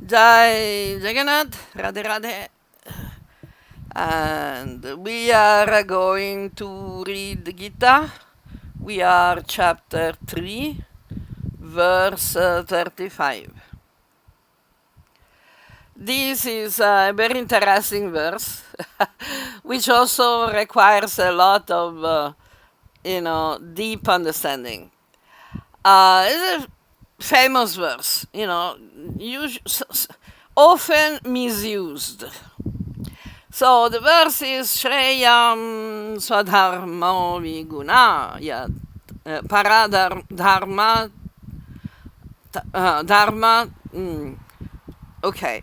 Jai Jagannath, Radhe Radhe. And we are going to read the Gita. We are chapter 3, verse 35. This is a very interesting verse, which also requires a lot of, deep understanding. It's a famous verse, often misused. So the verse is Shreyam Swadharmo Viguna Yad Paradharma Dharma. Okay,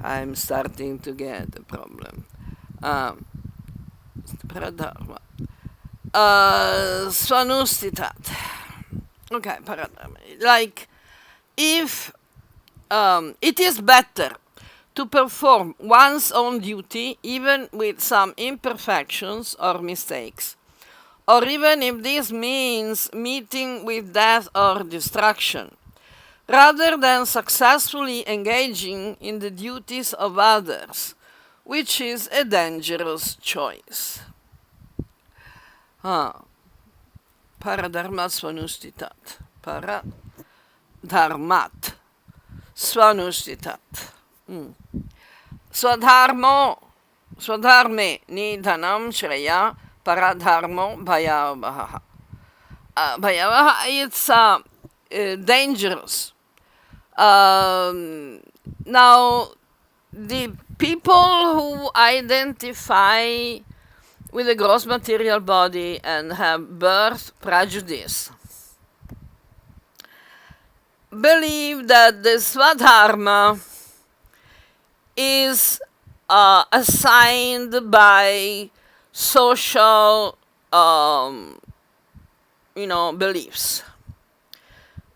I'm starting to get a problem. Paradharma. Swanustitat. Okay, paradharma. Like, if it is better to perform one's own duty even with some imperfections or mistakes, or even if this means meeting with death or destruction, rather than successfully engaging in the duties of others, which is a dangerous choice. Paradharmat swanustitat. Paradharmat swanustitat. Swadharme nidhanam shreya paradharmo bhayavaha. Bhayavaha, it's dangerous. Now, the people who identify with the gross material body and have birth prejudice believe that the Swadharma is assigned by social, beliefs,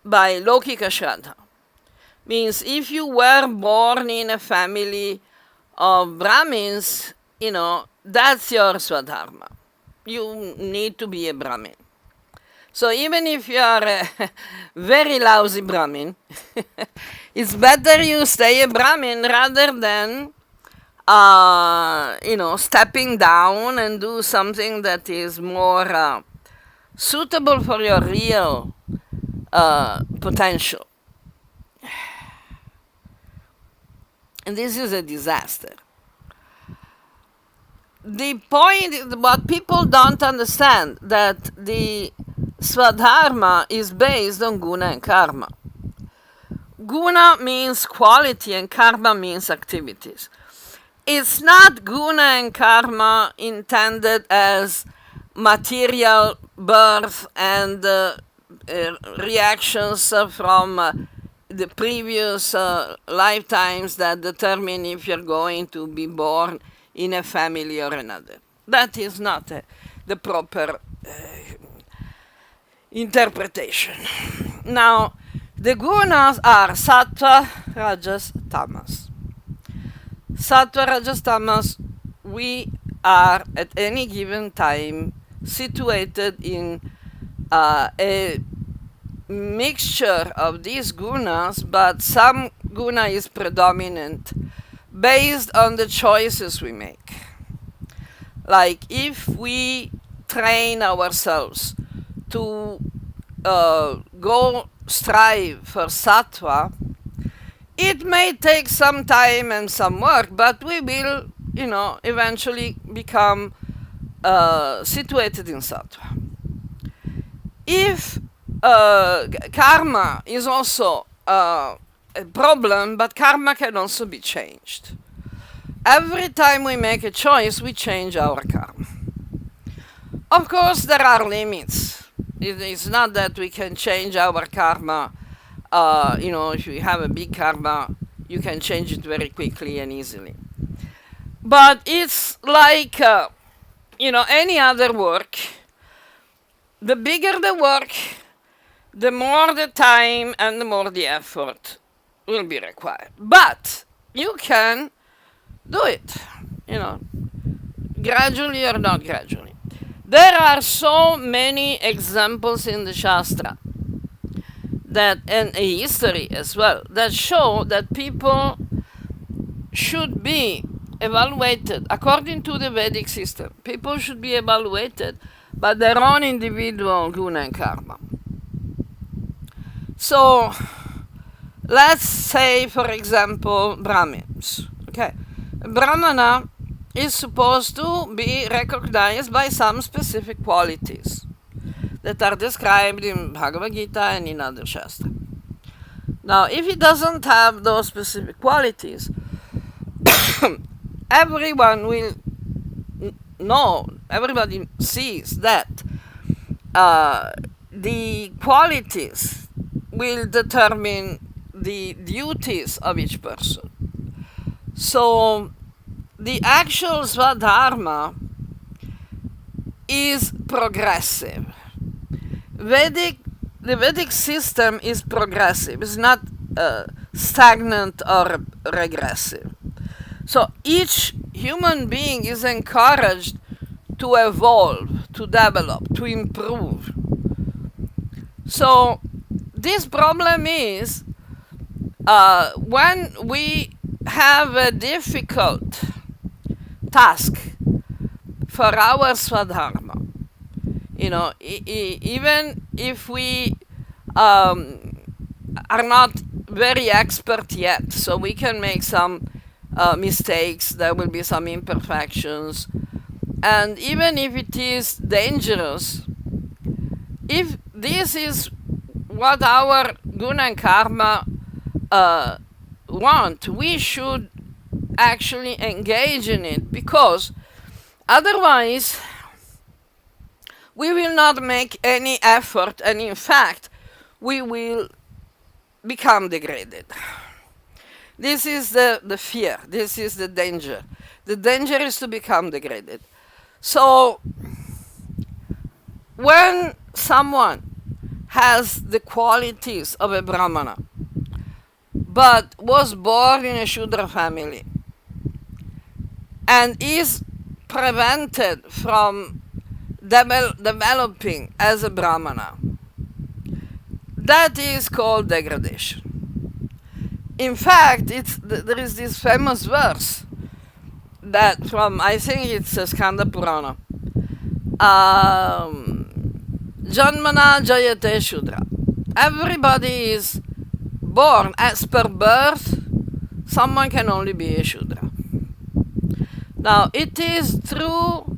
by Lokika Shraddha. Means if you were born in a family of Brahmins, that's your Swadharma. You need to be a Brahmin. So even if you are a very lousy Brahmin, it's better you stay a Brahmin rather than, stepping down and do something that is more suitable for your real potential. And this is a disaster. The point is what people don't understand, that the Swadharma is based on guna and karma. Guna means quality and karma means activities. It's not guna and karma intended as material birth and reactions from the previous lifetimes that determine if you're going to be born in a family or another. That is not the proper interpretation. Now, the gunas are sattva, rajas, tamas. Sattva, rajas, tamas, we are at any given time situated in a mixture of these gunas, but some guna is predominant based on the choices we make. Like if we train ourselves to go strive for sattva, it may take some time and some work, but we will, eventually become situated in sattva. If karma is also a problem, but karma can also be changed. Every time we make a choice, we change our karma. Of course, there are limits. It's not that we can change our karma. If you have a big karma, you can change it very quickly and easily. But it's like, any other work. The bigger the work, the more the time and the more the effort will be required. But you can do it, gradually or not gradually. There are so many examples in the Shastra that, and a history as well, that show that people should be evaluated according to the Vedic system. People should be evaluated by their own individual guna and karma. So, let's say, for example, Brahmins. Okay, Brahmana is supposed to be recognized by some specific qualities that are described in Bhagavad Gita and in other Shastra. Now, if he doesn't have those specific qualities, everyone will know, everybody sees that the qualities will determine the duties of each person. So, the actual Swadharma is progressive. The Vedic system is progressive. It's not stagnant or regressive. So each human being is encouraged to evolve, to develop, to improve. So this problem is when we have a difficult task for our Swadharma, even if we are not very expert yet, so we can make some mistakes, there will be some imperfections, and even if it is dangerous, if this is what our guna and karma want, we should actually engage in it, because otherwise we will not make any effort, and in fact we will become degraded. This is the fear, this is the danger. The danger is to become degraded. So when someone has the qualities of a Brahmana but was born in a Shudra family and is prevented from developing as a Brahmana, that is called degradation. In fact, there is this famous verse that from, I think it's Skanda Purana, Janmana Jayate Shudra. Everybody is born as per birth, someone can only be a Shudra. Now, it is through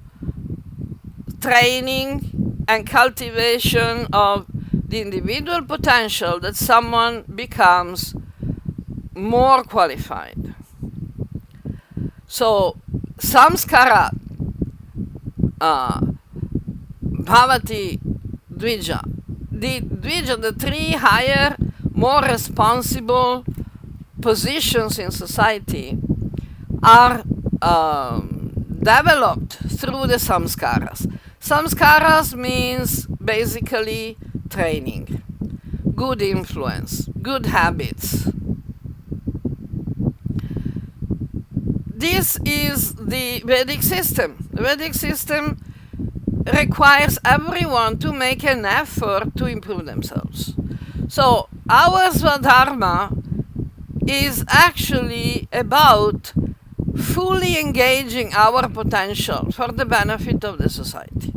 training and cultivation of the individual potential that someone becomes more qualified. So, samskara, bhavati, dvija. The three higher, more responsible positions in society are developed through the samskaras. Samskaras means basically training, good influence, good habits. This is the Vedic system. The Vedic system requires everyone to make an effort to improve themselves. So our Swadharma is actually about fully engaging our potential for the benefit of the society.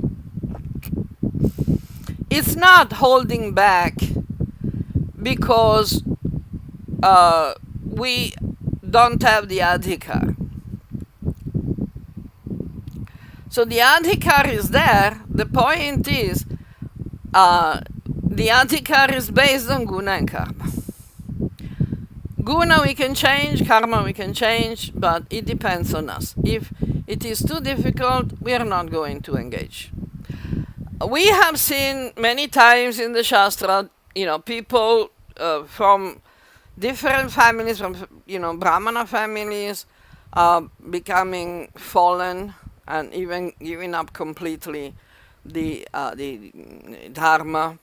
It's not holding back because we don't have the adhikar. So the adhikar is there. The point is, the adhikar is based on guna and karma. Guna we can change, karma we can change, but it depends on us. If it is too difficult, we are not going to engage. We have seen many times in the Shastra, people from different families, from Brahmana families, becoming fallen and even giving up completely the dharma.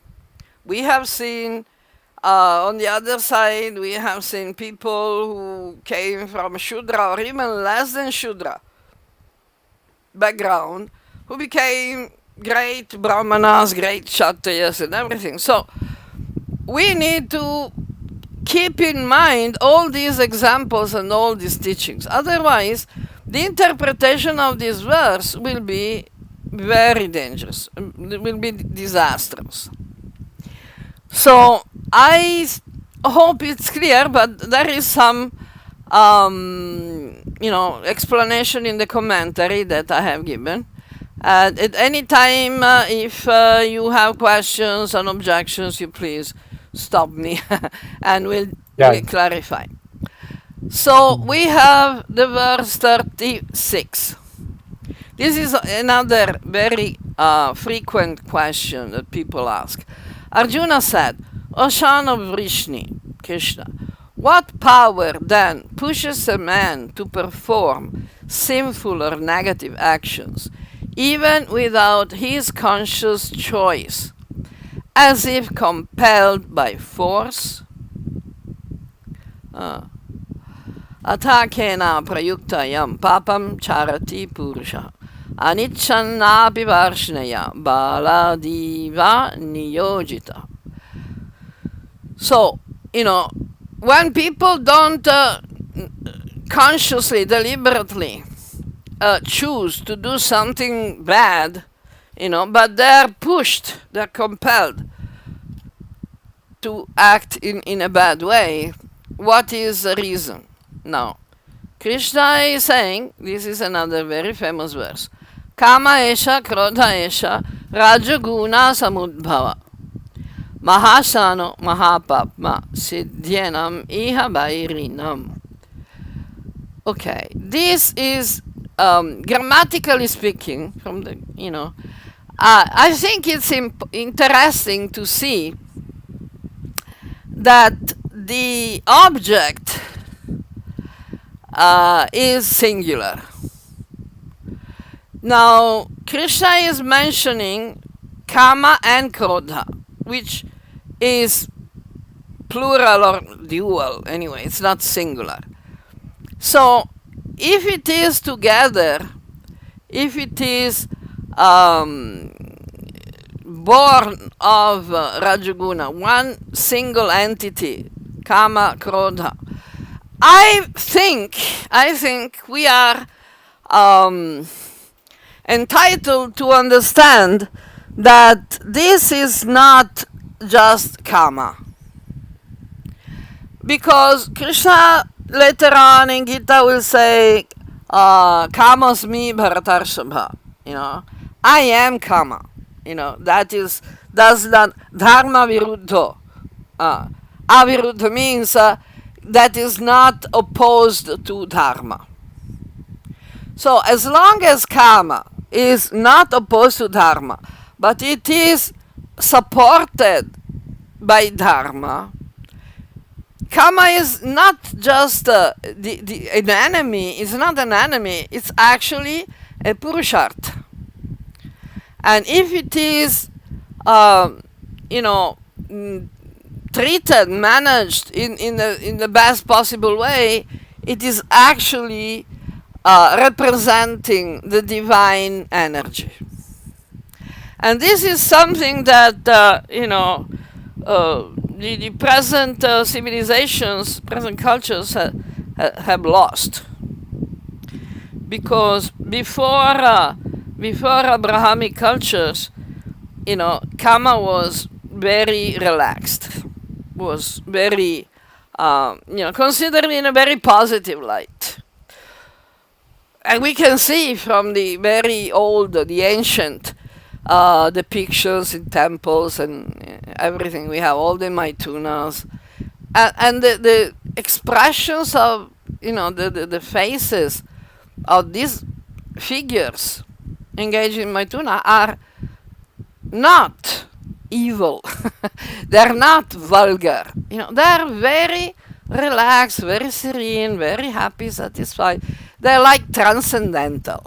We have seen, on the other side, we have seen people who came from Shudra or even less than Shudra background, who became great Brahmanas, great Kshatriyas and everything. So we need to keep in mind all these examples and all these teachings. Otherwise, the interpretation of this verse will be very dangerous, will be disastrous. So I hope it's clear, but there is some explanation in the commentary that I have given. At any time, if you have questions and objections, you please stop me and we'll clarify. So we have the verse 36. This is another very frequent question that people ask. Arjuna said, O son of Vrishni, Krishna, what power then pushes a man to perform sinful or negative actions, even without his conscious choice, as if compelled by force? Atakena prayuktayam papam charati purusha anichannapi varshneya baladiva niyojita. So, when people don't consciously, deliberately choose to do something bad, but they're pushed, they're compelled to act in a bad way, what is the reason? Now, Krishna is saying, this is another very famous verse, Kama esha, Krodha esha, Rajaguna samudbhava, Mahasano mahapapma, Siddhyanam iha bairinam. Okay, this is grammatically speaking, from the, I think it's interesting to see that the object is singular. Now, Krishna is mentioning Kama and Krodha, which is plural or dual, anyway, it's not singular. So, if it is together, if it is born of Rajaguna, one single entity, Kama, Krodha, I think we are entitled to understand that this is not just Kama. Because Krishna later on in Gita will say, Kamosmi Bharatarshambha, I am Kama, does not Dharma Viruddho. Aviruddha means that is not opposed to Dharma. So as long as Kama is not opposed to Dharma, but it is supported by Dharma, Kama is not just an enemy, it's not an enemy, it's actually a Purushartha. And if it is, treated, managed in the best possible way, it is actually representing the divine energy. And this is something that, the present civilizations, present cultures have lost. Because before Abrahamic cultures, Kama was very relaxed, was very, considered in a very positive light. And we can see from the very old, the ancient depictions in temples and everything, we have all the Maithunas, and the expressions of, the faces of these figures engaged in Maithuna are not evil. They're not vulgar. They're very relaxed, very serene, very happy, satisfied. They're like transcendental.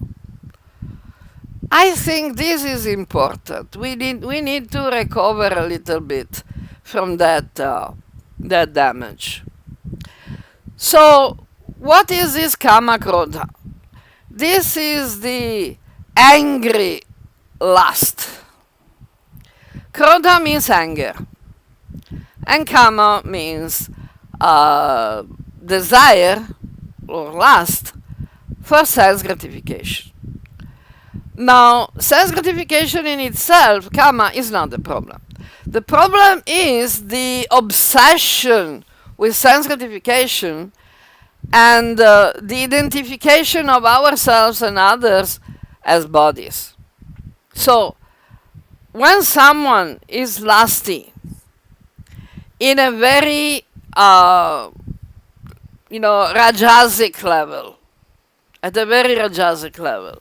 I think this is important. We need to recover a little bit from that damage. So, what is this Kama Krodha? This is the angry lust. Krodha means anger. And kama means desire or lust for sense gratification. Now, sense gratification in itself, kama, is not the problem. The problem is the obsession with sense gratification and the identification of ourselves and others as bodies. So, when someone is lusty in a very, rajasic level, at a very rajasic level,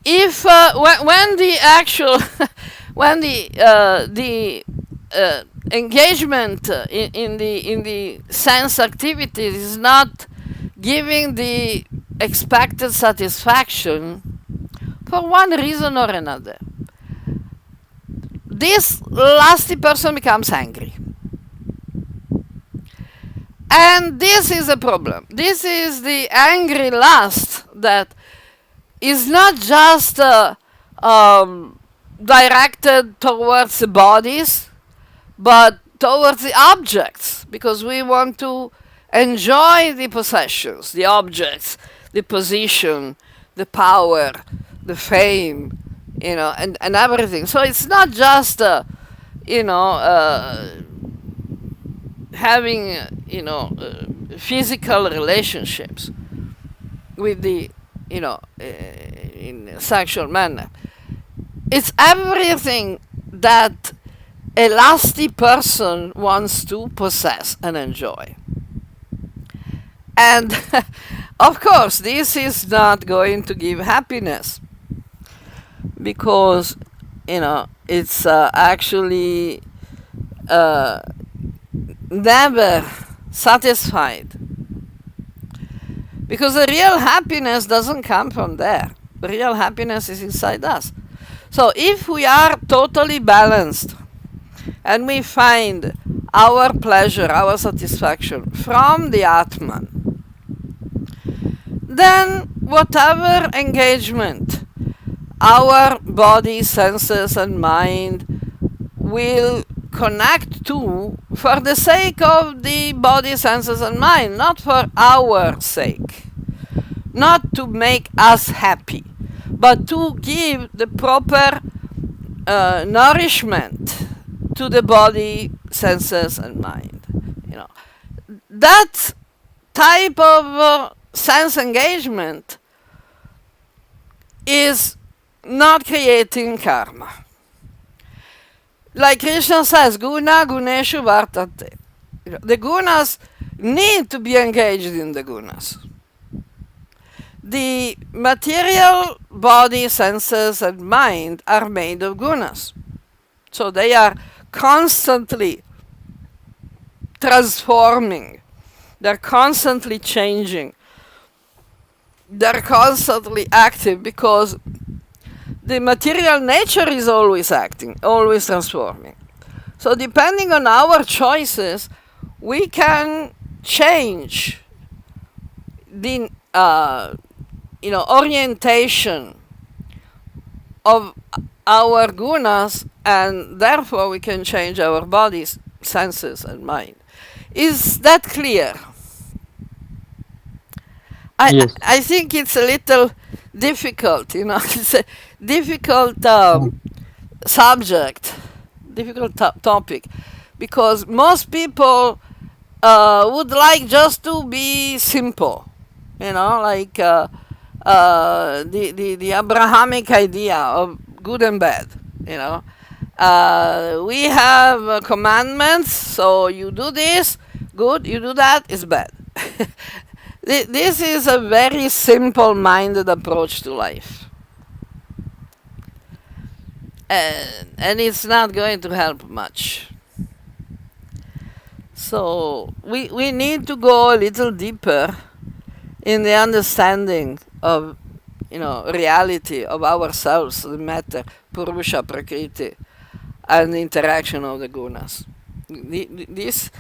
if when the actual when the engagement in the sense activities is not giving the expected satisfaction for one reason or another, this lusty person becomes angry. And this is a problem. This is the angry lust that is not just directed towards the bodies, but towards the objects, because we want to enjoy the possessions, the objects, the position, the power, the fame, and everything. So it's not just, having, physical relationships with the, in a sexual manner. It's everything that a lusty person wants to possess and enjoy. And of course, this is not going to give happiness, because, it's actually never satisfied. Because the real happiness doesn't come from there. The real happiness is inside us. So if we are totally balanced and we find our pleasure, our satisfaction from the Atman, then whatever engagement our body, senses, and mind will connect to for the sake of the body, senses, and mind, not for our sake, not to make us happy, but to give the proper nourishment to the body, senses, and mind. That type of sense engagement is not creating karma. Like Krishna says, guna guneshu vartate. The gunas need to be engaged in the gunas. The material body, senses, and mind are made of gunas. So they are constantly transforming. They're constantly changing. They're constantly active, because the material nature is always acting, always transforming. So depending on our choices, we can change the orientation of our gunas, and therefore we can change our bodies, senses, and mind. Is that clear? Yes. I think it's a little difficult, it's a difficult subject, difficult topic, because most people would like just to be simple, like the Abrahamic idea of good and bad, we have commandments, so you do this, good, you do that, is bad. This is a very simple-minded approach to life. And it's not going to help much. So we need to go a little deeper in the understanding of, reality of ourselves, the matter, Purusha, Prakriti, and the interaction of the gunas. This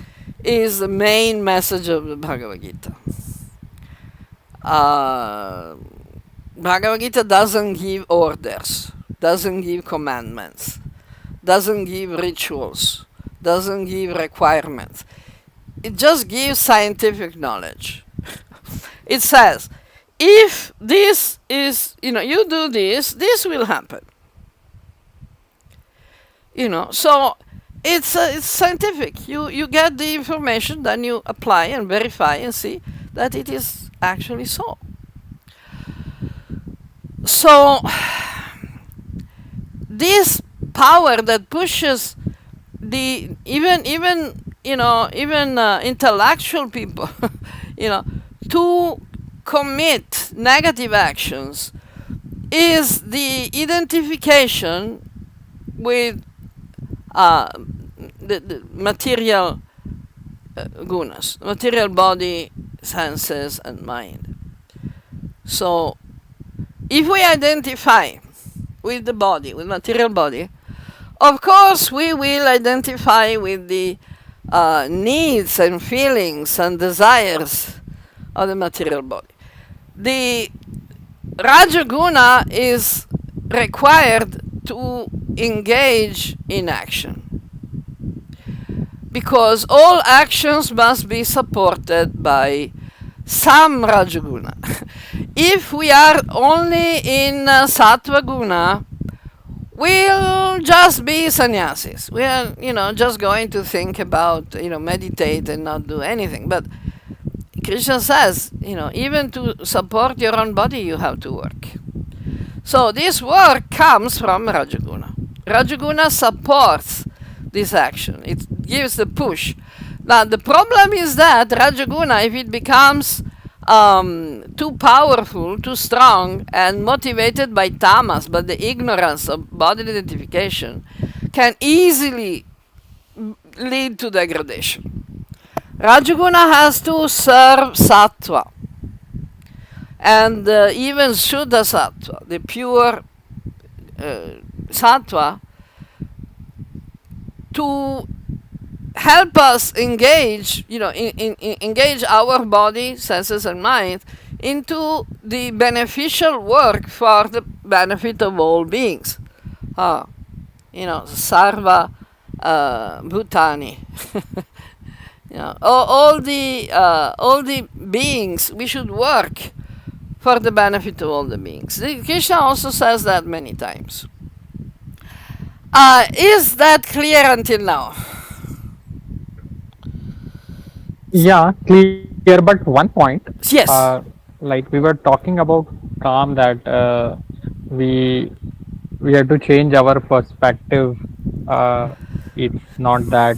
is the main message of the Bhagavad Gita. Bhagavad Gita doesn't give orders, doesn't give commandments, doesn't give rituals, doesn't give requirements. It just gives scientific knowledge. It says, if this is, you do this, this will happen. So it's scientific. You get the information, then you apply and verify and see that it is actually so. So this power that pushes the even intellectual people, to commit negative actions is the identification with the material gunas, material body, senses, and mind. So if we identify with the body, with material body, of course we will identify with the needs and feelings and desires of the material body. The Rajaguna is required to engage in action, because all actions must be supported by some Rajaguna. If we are only in Sattva Guna, we'll just be sannyasis. We are, just going to think about, meditate and not do anything. But Krishna says, even to support your own body, you have to work. So this work comes from Rajaguna. Rajaguna supports this action. It gives the push. Now, the problem is that Rajaguna, if it becomes too powerful, too strong, and motivated by tamas, but the ignorance of body identification, can easily lead to degradation. Rajaguna has to serve sattva, and even Shuddha sattva, the pure sattva, to help us engage, engage our body, senses, and mind into the beneficial work for the benefit of all beings. Sarva Bhutani. All the beings, we should work for the benefit of all the beings. Krishna also says that many times. Is that clear until now? Yeah, clear. But one point. Yes. Like we were talking about calm, that we have to change our perspective. It's not that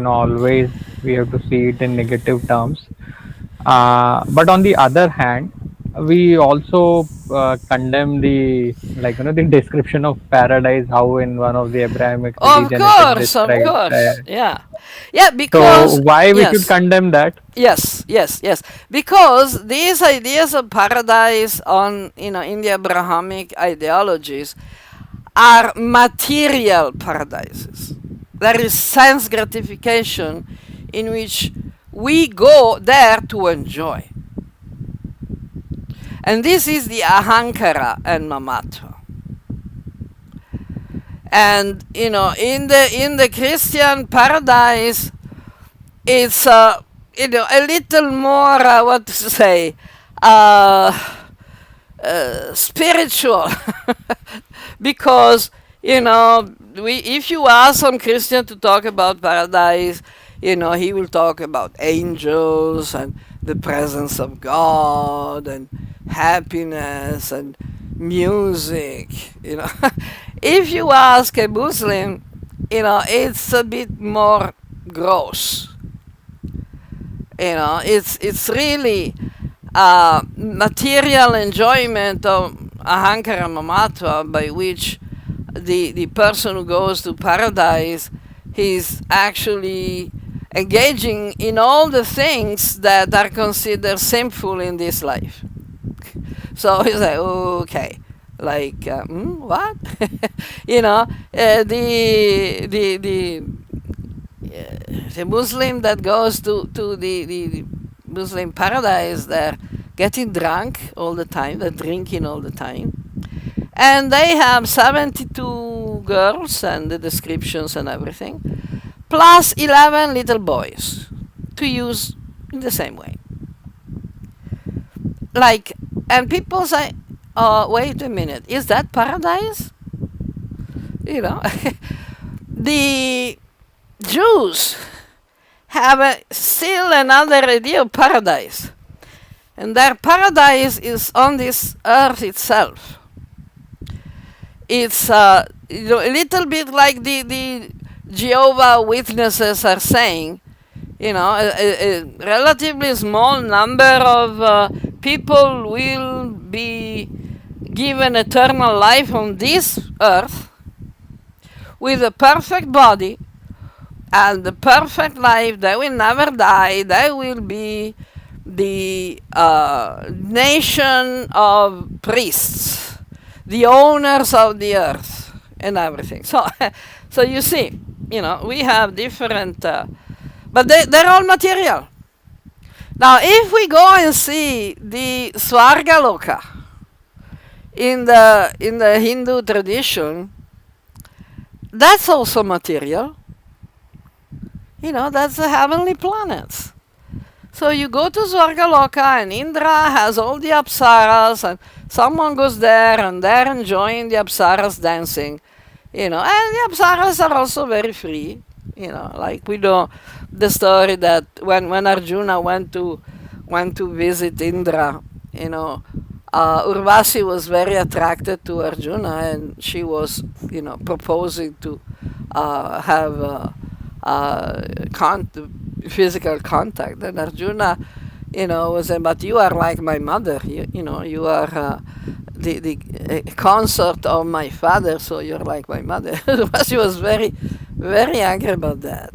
always we have to see it in negative terms. But on the other hand, we also condemn the the description of paradise, how in one of the Abrahamic religion it is described. Of course, yeah. Because so why we should condemn that? Yes. Because these ideas of paradise on in the Abrahamic ideologies are material paradises. There is sense gratification in which we go there to enjoy. And this is the ahankara and mamatva. And in the Christian paradise, it's a little more what to say, spiritual, because if you ask some Christian to talk about paradise, he will talk about angels and the presence of God and happiness and music. If you ask a Muslim, it's a bit more gross. It's really material enjoyment of ahankara mamatva, by which the person who goes to paradise, he's actually engaging in all the things that are considered sinful in this life. So he's like, okay, what? The Muslim that goes to the Muslim paradise, they're getting drunk all the time, they're drinking all the time. And they have 72 girls and the descriptions and everything. plus 11 little boys to use in the same way. Like, and people say, oh, wait a minute, is that paradise? You know, the Jews have still another idea of paradise. And their paradise is on this earth itself. It's a little bit like the Jehovah Witnesses are saying, a relatively small number of people will be given eternal life on this earth with a perfect body and the perfect life. They will never die. They will be the nation of priests, the owners of the earth and everything. So, so you see, we have different, but they're all material. Now, if we go and see the Svarga Loka in the Hindu tradition, that's also material. That's the heavenly planets. So you go to Svargaloka and Indra has all the apsaras and someone goes there and they're enjoying the apsaras dancing, and the apsaras are also very free, like we know the story that when Arjuna went to visit Indra, Urvasi was very attracted to Arjuna and she was, proposing to have physical contact. And Arjuna, was saying, but you are like my mother. You are the consort of my father, so you're like my mother. She was very, very angry about that.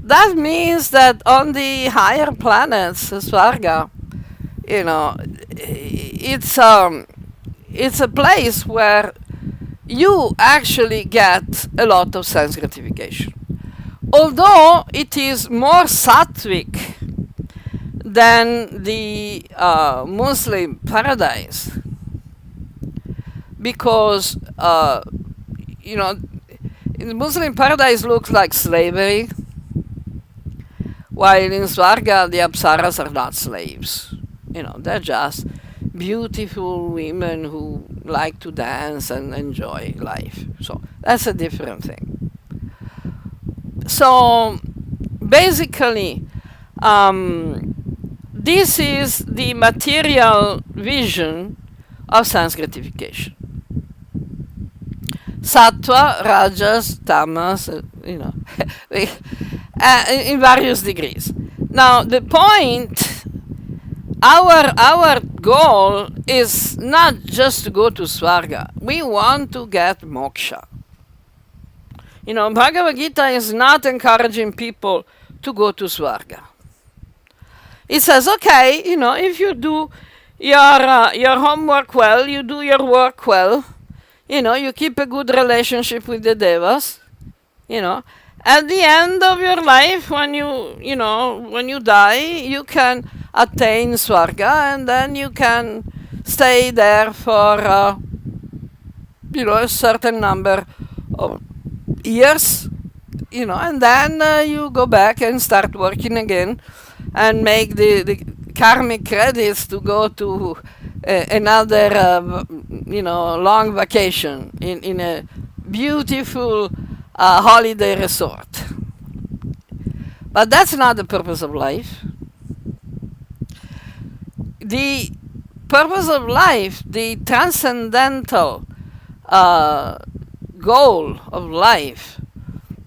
That means that on the higher planets, Svarga, it's a place where you actually get a lot of sense gratification. Although it is more sattvic than the Muslim paradise, because in Muslim paradise looks like slavery, while in Svarga the apsaras are not slaves. They're just beautiful women who like to dance and enjoy life. So that's a different thing. So basically, this is the material vision of sense gratification. Sattva, Rajas, Tamas, in various degrees. Now the point, our goal is not just to go to Svarga. We want to get moksha. Bhagavad Gita is not encouraging people to go to Svarga. It says, okay, if you do your homework well, you do your work well, you keep a good relationship with the devas, at the end of your life, when you die, you can attain Svarga, and then you can stay there for a certain number of years, and then you go back and start working again and make the karmic credits to go to another long vacation in a beautiful holiday resort. But that's not the purpose of life. The purpose of life, the transcendental goal of life,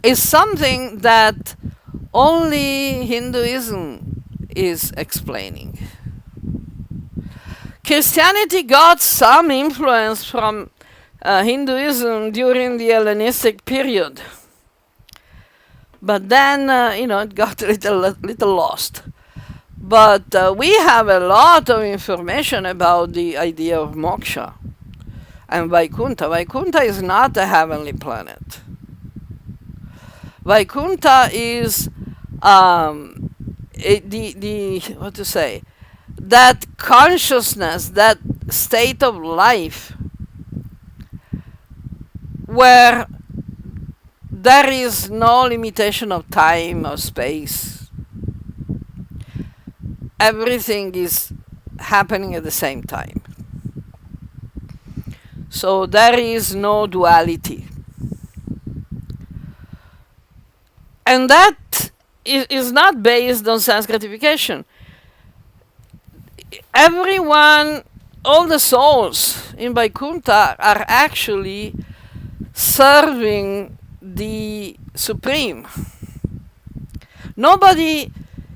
is something that only Hinduism is explaining. Christianity got some influence from Hinduism during the Hellenistic period, but then it got a little lost. But we have a lot of information about the idea of moksha and Vaikuntha. Vaikuntha is not a heavenly planet. Vaikuntha is that consciousness, that state of life where there is no limitation of time or space. Everything is happening at the same time. So there is no duality. And that is not based on sense gratification. Everyone, all the souls in Vaikuntha are actually serving the Supreme. Nobody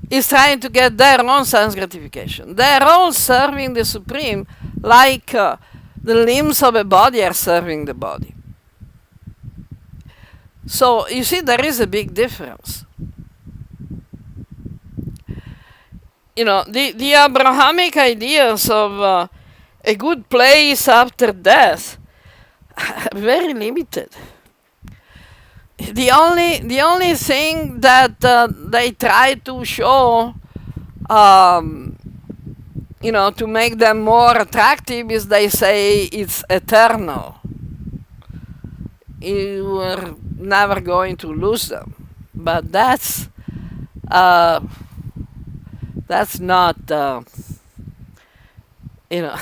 is trying to get their own sense gratification. They're all serving the Supreme like the limbs of a body are serving the body. So you see, there is a big difference. You know, the Abrahamic ideas of a good place after death are very limited. The only thing that they try to show, you know, to make them more attractive is they say it's eternal. You are never going to lose them, but that's not you know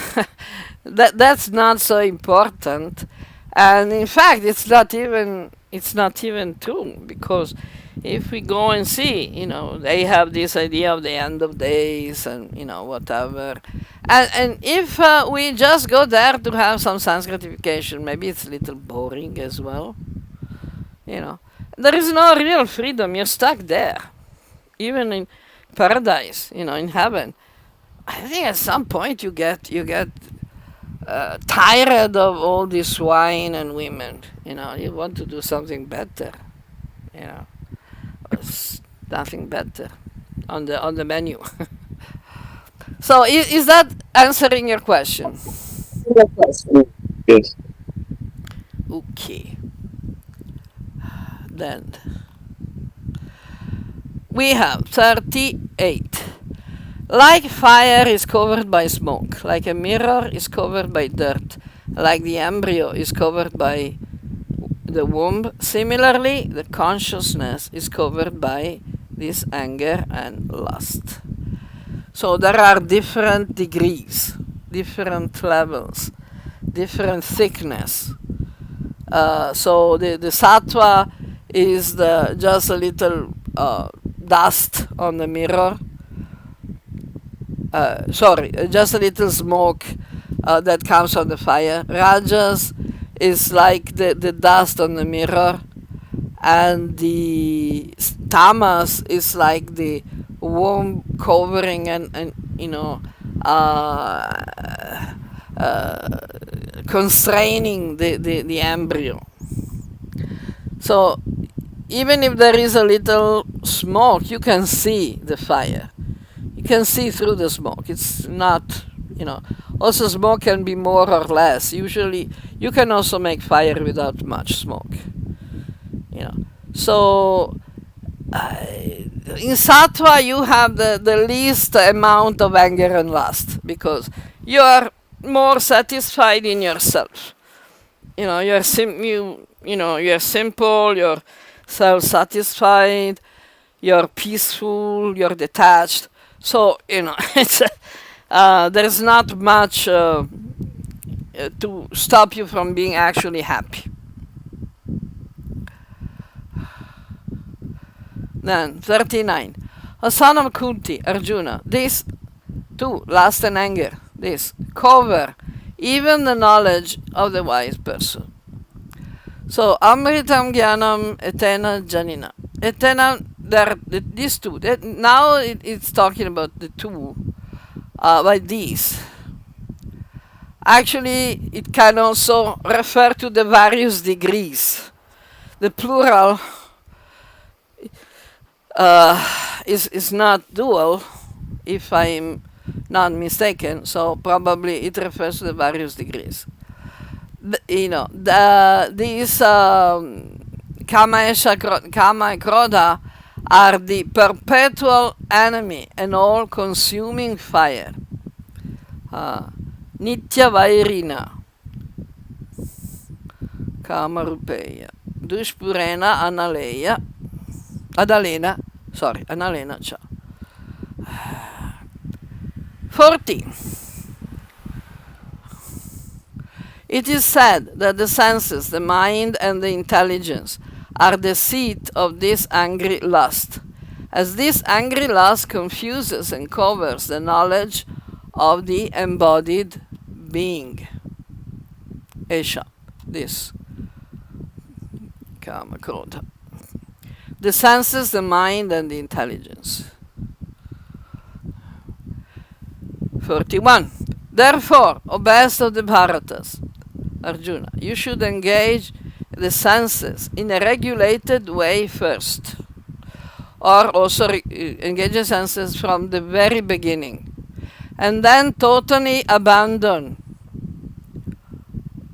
that's not so important, and in fact it's not even true, because if we go and see, you know, they have this idea of the end of days and, you know, whatever, and if we just go there to have some sense gratification, maybe it's a little boring as well, you know. There is no real freedom. You're stuck there, even in paradise, you know, in heaven. I think at some point you get tired of all this wine and women. You know, you want to do something better. You know, there's nothing better on the menu. So is that answering your question? Yes. Okay. Then we have 38. Like fire is covered by smoke, like a mirror is covered by dirt, like the embryo is covered by the womb, similarly the consciousness is covered by this anger and lust. So there are different degrees, different levels, different thickness. So the sattva is just a little dust on the mirror. Just a little smoke that comes from the fire. Rajas is like the dust on the mirror, and the tamas is like the womb covering and you know, constraining the embryo. So even if there is a little smoke, you can see the fire. You can see through the smoke. It's not, you know. Also, smoke can be more or less. Usually, you can also make fire without much smoke. You know. So, in sattva, you have the least amount of anger and lust, because you are more satisfied in yourself. You know, you're you're simple. You're self-satisfied. You're peaceful. You're detached. So, you know, it's there's not much to stop you from being actually happy. Then 39. A son of Kunti, Arjuna, this too, lust and anger, this cover even the knowledge of the wise person. So Amritam Jnanam Etena Janina. Etena, these two. Now it's talking about the two, by these. Actually, it can also refer to the various degrees. The plural is not dual, if I'm not mistaken. So probably it refers to the various degrees. These Kama and Krodha are the perpetual enemy and all-consuming fire. Nitya Vairina Kama Rupeya. dushpurena adalena cha. 14. It is said that the senses, the mind, and the intelligence are the seat of this angry lust, as this angry lust confuses and covers the knowledge of the embodied being. Esha, this Parama Karuna. The senses, the mind, and the intelligence. 41. Therefore, O best of the Bharatas, Arjuna, you should engage the senses in a regulated way first, or also engage the senses from the very beginning, and then totally abandon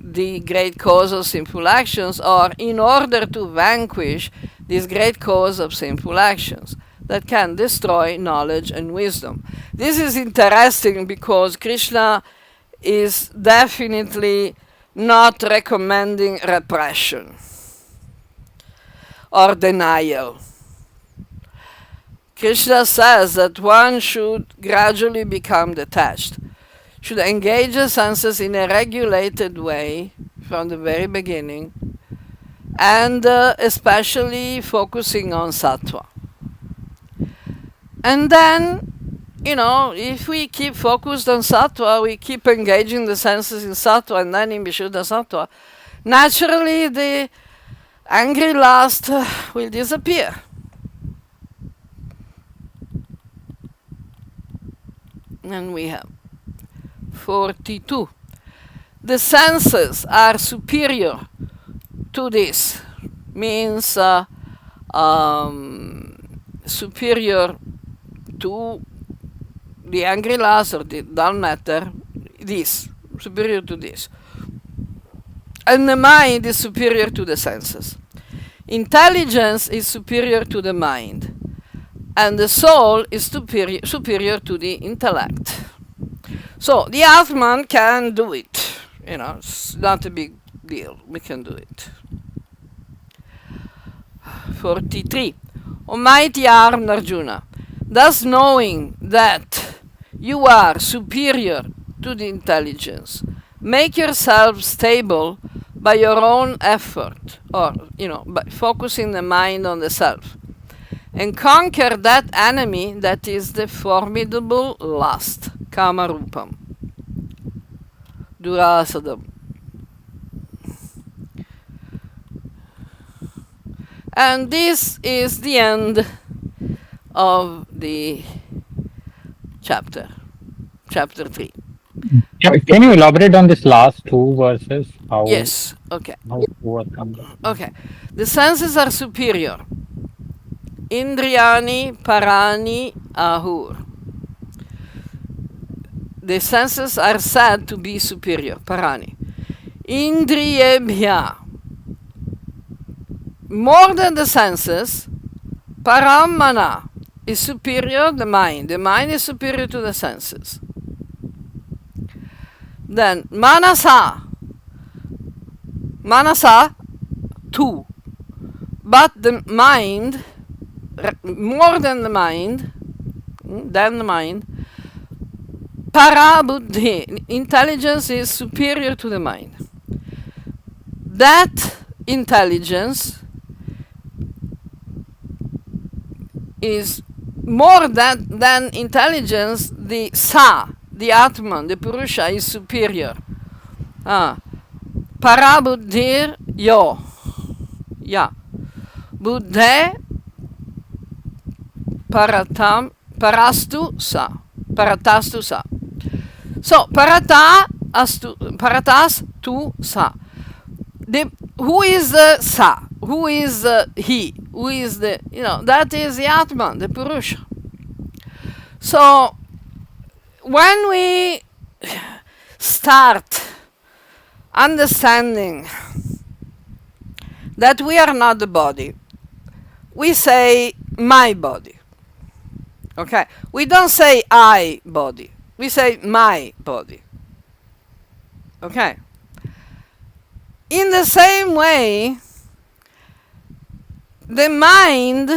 the great cause of sinful actions, or in order to vanquish this great cause of sinful actions that can destroy knowledge and wisdom. This is interesting because Krishna is definitely not recommending repression or denial. Krishna says that one should gradually become detached, should engage the senses in a regulated way from the very beginning, and especially focusing on sattva. And then, if we keep focused on sattva, we keep engaging the senses in sattva and then in Vishuddha sattva, naturally the angry lust will disappear. And we have 42. The senses are superior to this, means superior to the angry lust or the dull matter, this, superior to this. And the mind is superior to the senses. Intelligence is superior to the mind, and the soul is superior to the intellect. So the Atman can do it. It's not a big deal. We can do it. 43. O mighty armed Arjuna, thus knowing that you are superior to the intelligence, make yourself stable by your own effort, or, by focusing the mind on the self, and conquer that enemy that is the formidable lust, kama rupam, durasadam. And this is the end of the chapter 3. Can you elaborate on this last two verses? Yes, okay. How Okay. The senses are superior. Indriyani parani ahur. The senses are said to be superior, parani. Indriyebhya. More than the senses, paramana is superior to the mind. The mind is superior to the senses. Then manasa too. But the mind, more than the mind, parabuddhi, intelligence is superior to the mind. That intelligence is more than intelligence. The the Atman, the Purusha is superior. Parabuddhir yo. Yeah. Buddhe paratastu sa. So, paratas tu sa. Who is the sa? Who is the he? Who is the, that is the Atman, the Purusha. So, when we start understanding that we are not the body, we say my body. Okay? We don't say I body. We say my body. Okay? In the same way, the mind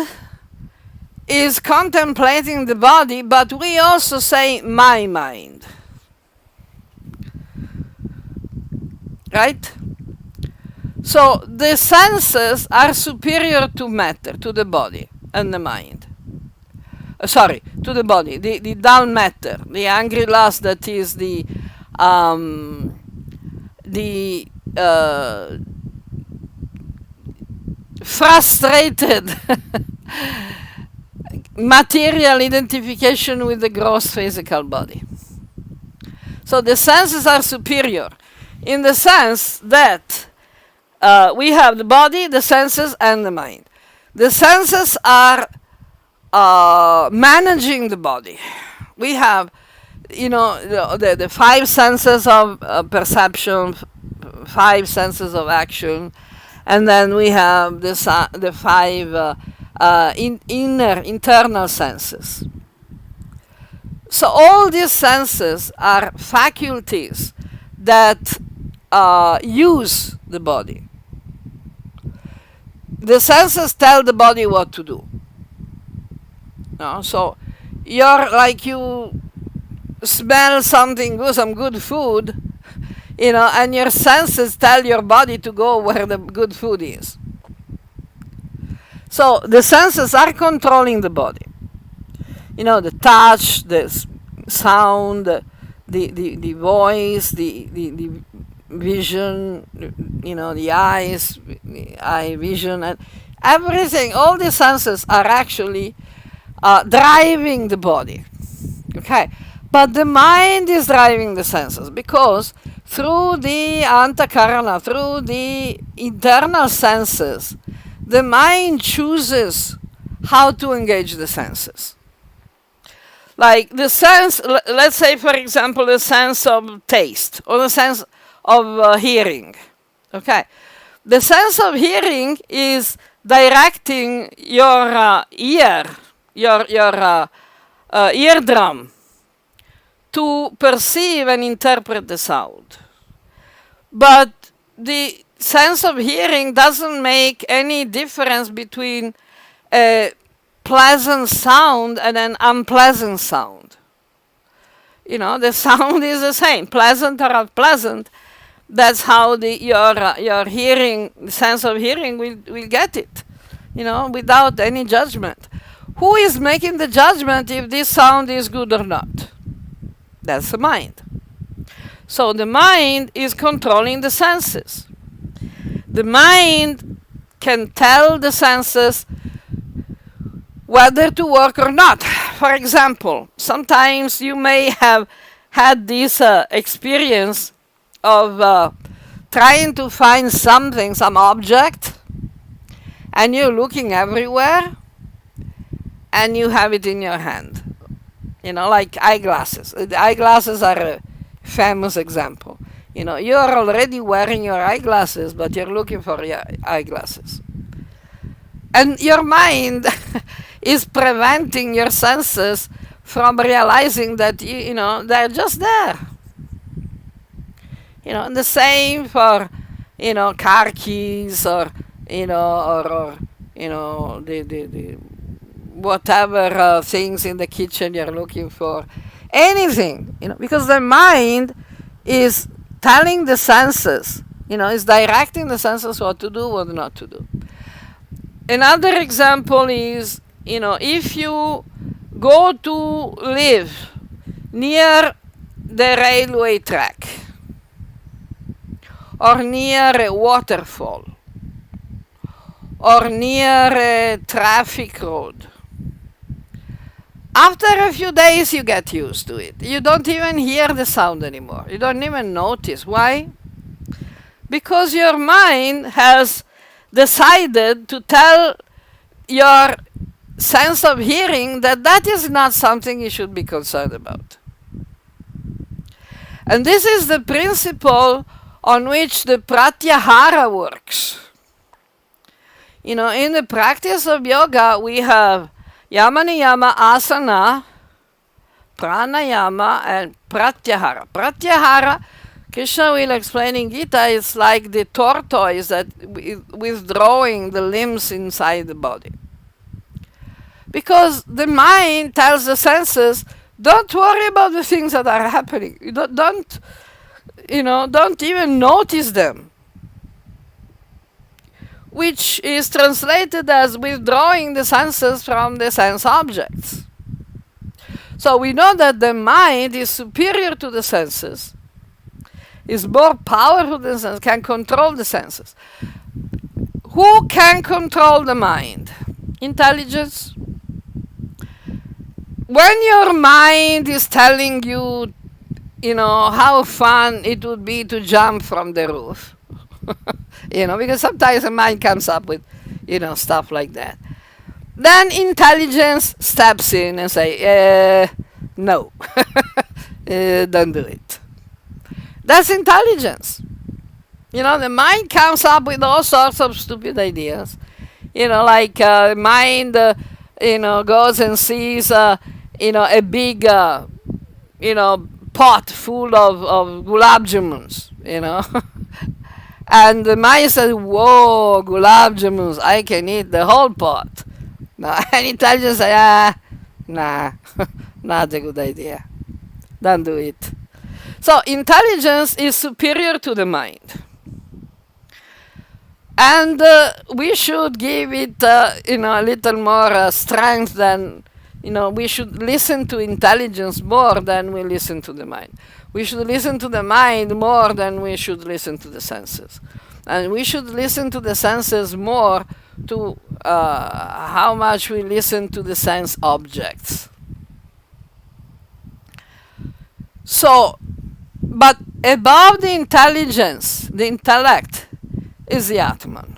is contemplating the body, but we also say my mind. Right? So the senses are superior to matter, to the body and the mind. Sorry, to the body, the dull matter, the angry lust that is the frustrated material identification with the gross physical body. So the senses are superior in the sense that we have the body, the senses, and the mind. The senses are managing the body. We have, the five senses of perception, five senses of action, and then we have the five internal senses. So all these senses are faculties that use the body. The senses tell the body what to do. No? So you smell something good, some good food, and your senses tell your body to go where the good food is. So the senses are controlling the body. The touch, the sound, the voice, the vision, the eyes, the eye vision, and everything. All the senses are actually driving the body. Okay, but the mind is driving the senses, because through the antakarana, through the internal senses, the mind chooses how to engage the senses. Like the sense, let's say for example the sense of taste or the sense of hearing. Okay, the sense of hearing is directing your your eardrum to perceive and interpret the sound. But the sense of hearing doesn't make any difference between a pleasant sound and an unpleasant sound. The sound is the same, pleasant or unpleasant. That's how your hearing, sense of hearing will get it, without any judgment. Who is making the judgment if this sound is good or not? That's the mind. So the mind is controlling the senses. The mind can tell the senses whether to work or not. For example, sometimes you may have had this experience of trying to find something, some object, and you're looking everywhere, and you have it in your hand. Like eyeglasses. The eyeglasses are a famous example. You're already wearing your eyeglasses, but you're looking for your eyeglasses. And your mind is preventing your senses from realizing that, they're just there. And the same for, car keys or, the whatever things in the kitchen you're looking for. Anything, because the mind is telling the senses, is directing the senses what to do, what not to do. Another example is, if you go to live near the railway track or near a waterfall or near a traffic road, after a few days you get used to it. You don't even hear the sound anymore. You don't even notice. Why? Because your mind has decided to tell your sense of hearing that is not something you should be concerned about. And this is the principle on which the pratyahara works. In the practice of yoga, we have yama niyama, asana, pranayama, and pratyahara. Pratyahara Krishna will explain in Gita, it's like the tortoise that withdrawing the limbs inside the body. Because the mind tells the senses, don't worry about the things that are happening. You don't even notice them. Which is translated as withdrawing the senses from the sense objects. So we know that the mind is superior to the senses, is more powerful than the senses, can control the senses. Who can control the mind? Intelligence. When your mind is telling you, how fun it would be to jump from the roof, because sometimes the mind comes up with, stuff like that. Then intelligence steps in and say, no, don't do it. That's intelligence. The mind comes up with all sorts of stupid ideas. Like mind, goes and sees, a big, pot full of gulab jamuns, And the mind says, whoa, gulab jamuns, I can eat the whole pot. Now, and intelligence says, nah, not a good idea. Don't do it. So intelligence is superior to the mind. And we should give it, a little more strength than, we should listen to intelligence more than we listen to the mind. We should listen to the mind more than we should listen to the senses. And we should listen to the senses more to how much we listen to the sense objects. So, but above the intelligence, the intellect, is the Atman.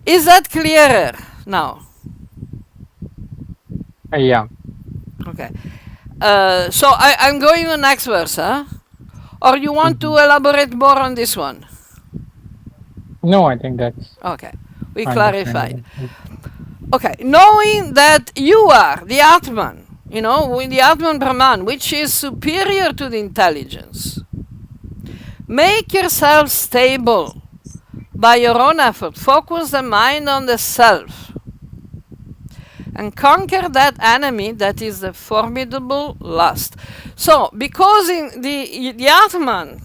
Is that clearer now? Yeah. Okay. So I'm going to the next verse, huh? Or you want to elaborate more on this one? No, I think that's okay. We clarified. understandable. Okay, knowing that you are the Atman, with the Atman Brahman, which is superior to the intelligence, make yourself stable by your own effort. Focus the mind on the self and conquer that enemy that is the formidable lust. So, because the Atman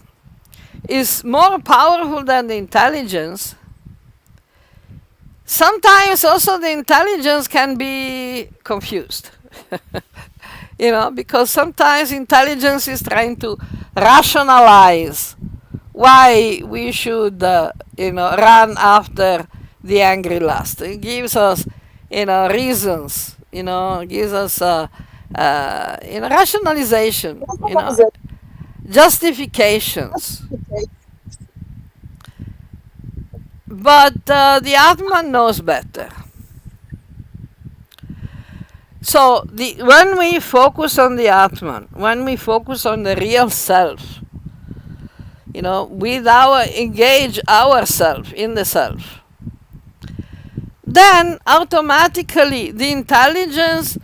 is more powerful than the intelligence, sometimes also the intelligence can be confused. Because sometimes intelligence is trying to rationalize why we should, run after the angry lust. It gives us, reasons, gives us, rationalization, justifications. But the Atman knows better. So when we focus on the Atman, when we focus on the real self, engage ourself in the self, then automatically the intelligence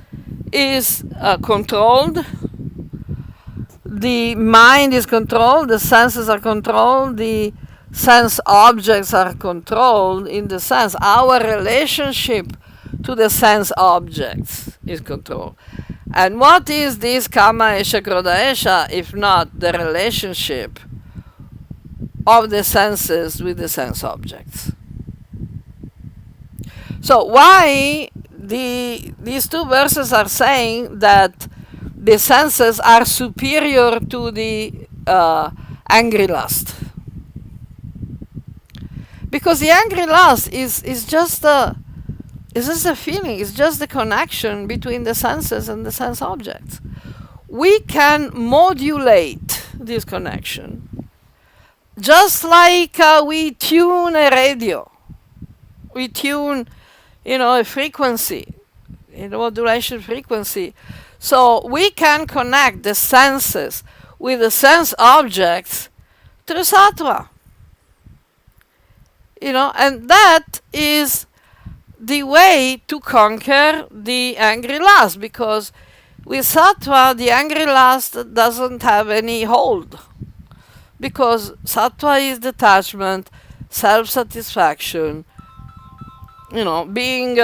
is controlled, the mind is controlled, the senses are controlled, the sense objects are controlled, in the sense our relationship to the sense objects is controlled. And what is this kama esha krodha esha if not the relationship of the senses with the sense objects? So why these two verses are saying that the senses are superior to the angry lust? Because the angry lust is just a feeling, it's just the connection between the senses and the sense objects. We can modulate this connection, just like we tune a radio. We tune, a frequency, modulation frequency. So we can connect the senses with the sense objects through sattva. And that is the way to conquer the angry lust, because with sattva the angry lust doesn't have any hold. because sattva is detachment, self-satisfaction, being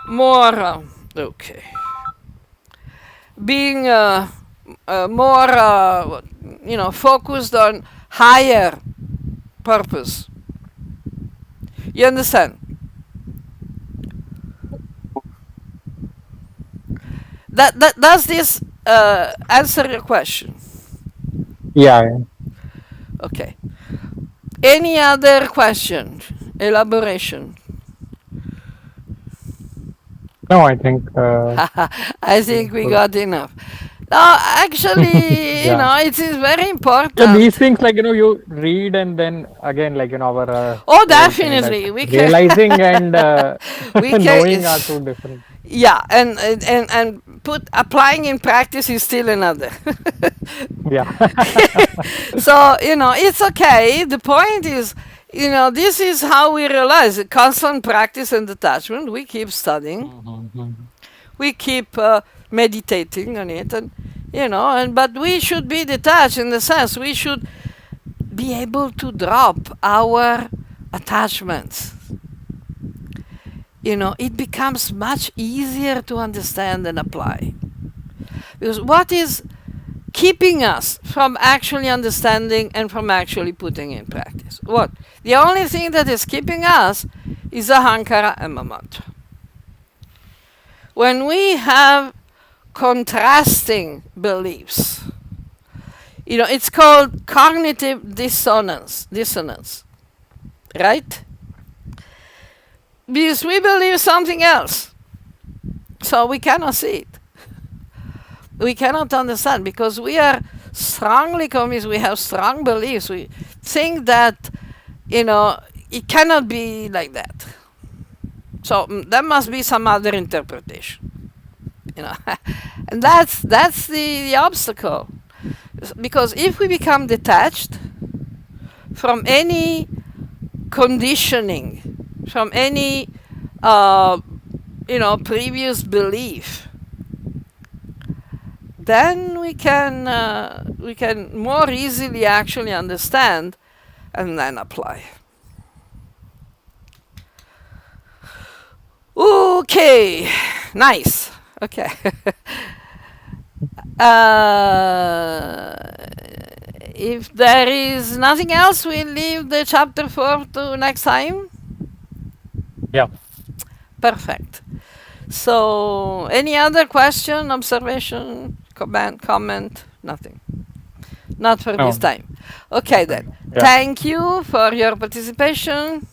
more okay, being more focused on higher purpose. You understand? Does this answer your question? Yeah. Okay. Any other question? Elaboration? No, I think. I think we got enough. No, actually, Yeah. it is very Yeah, important. these things, like, you read and then again, like, our Oh, whole thing that definitely, we can. realizing and We can. knowing are two different. Yeah, and applying in practice is still another. Yeah. So it's okay. The point is, this is how we realize constant practice and detachment. We keep studying, we keep meditating on it, and but we should be detached in the sense we should be able to drop our attachments. It becomes much easier to understand and apply. Because what is keeping us from actually understanding and from actually putting in practice? What? The only thing that is keeping us is ahankara and mamatra. When we have contrasting beliefs, it's called cognitive dissonance, right? Because we believe something else, so we cannot see it. We cannot understand because we are strongly convinced, we have strong beliefs. We think that, it cannot be like that. So there must be some other interpretation. And that's the obstacle. Because if we become detached from any conditioning, from any previous belief, then we can more easily actually understand and then apply. Okay, nice. Okay. If there is nothing else, we'll leave the chapter 4 to next time. Yeah. Perfect. So, any other question, observation, comment? Nothing. Not for No. this time. Okay then. Yeah. Thank you for your participation.